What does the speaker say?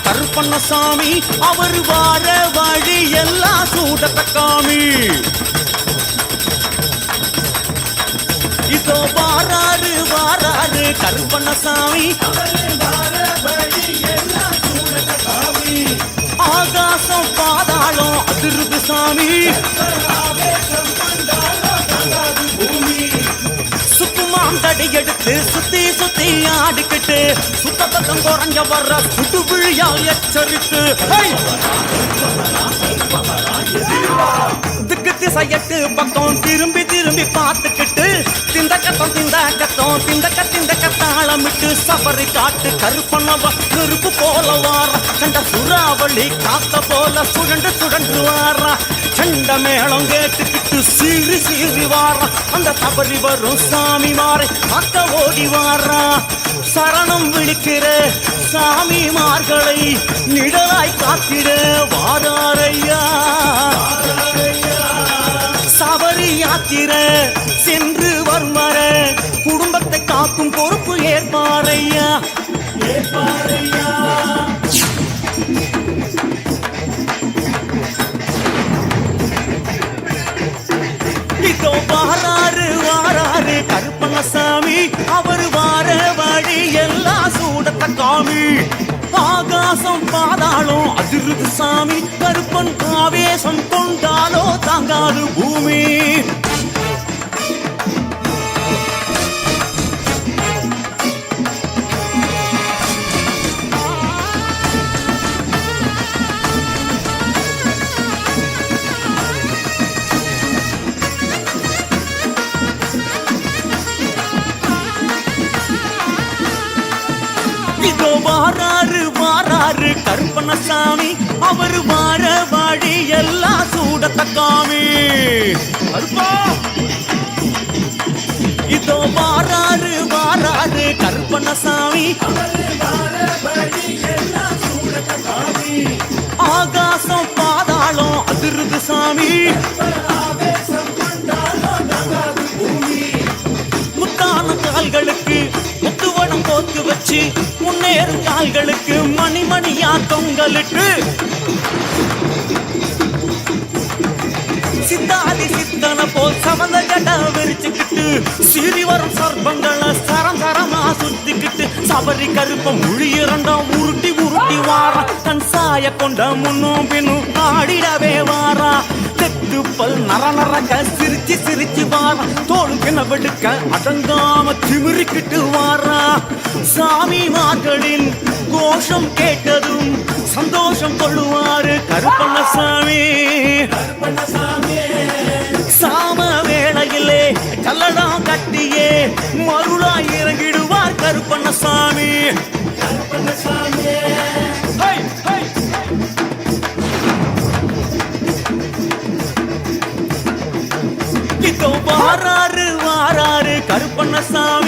கருப்பண்ணசாமி அவர் வார வழி எல்லாம் சூடத்தக்காமி இதோ வாராரு வாராரு கருப்பண்ணசாமி ஆகாசம் பாதாளம் அதிருது சாமி சுக்குமாந்தடி எடுத்து சுத்தி சுத்தி ஆடிக்கிட்டு சுத்த பக்கம் குறைஞ்ச வர்ற சுட்டு விழியால் எச்சரித்து திக்கு திசையட்டு பக்கம் திரும்பி திரும்பி பார்த்துக்கிட்டு திந்த கத்தாளமிட்டு சபரி காட்டு கருப்பண்ணவ கருப்பு போல வாரா கண்ட சுறாவளி காத்த போல சுழண்டு சுழன்று வாரா சண்ட மேளம் கேட்டுக்கிட்டு சீறி சீறி வாரா அந்த சபரி வரும் சாமி மாறை காக்க ஓடி வாரா சரணம் விழிக்கிற சாமிமார்களை நிழலாய் காத்திட வாராரையா சபரி யாத்திர சென்று வர்மர குடும்பத்தை காக்கும் பொறுப்பு ஏற்பாரையா இதோ வாராரு வாராரு கருப்பண்ணசாமி அவர் வார வழி எல்லாம் சூடத்தக்காமி ஆகாசம் பாதாளம் அதிருது சாமி கருப்பன் ஆவேசம் கொண்டாலோ தாங்காது பூமி இதோ வாராரு வாராரு கருப்பண்ணசாமி அவர் வார வழி எல்லாம் சூடத்தக்காமி இதோ வாராரு வாராரு கருப்பண்ணசாமி ஆகாசம் பாதாளம் அதிருது சாமி முத்தான கால்களுக்கு முத்துவனம் போத்து வச்சு முன்னேறும் கால்களுக்கு மணிமணியா தொங்கலிட்டு சித்தாதி சித்தன போல் சமந்த ஜட விரிச்சுக்கிட்டு சீறி வரும் சர்ப்பங்களை சரம் சரமா சுத்திக்கிட்டு சபரி கருப்பம் முழி இரண்டாம் உருட்டி உருட்டி வாரா தன் சாய கொண்ட முன்னும் பின்னும் ஆடிடவே வாரா தெத்துப்பல் நர நரக்க சிரிச்சு சிரிச்சு வாரா தோல் பின்ன வெடுக்க அடங்காம திமிரிக்கிட்டு வாரா சாமிமார்களின் கோஷம் கேட்டதும் சந்தோஷம் கொள்ளுவாரு கருப்பண்ணசாமி சாம வேளையிலே கல்லடம் கட்டியே மருளாய் இறங்கிடுவார் கருப்பண்ணசாமி இதோ வாராரு வாராரு கருப்பண்ணசாமி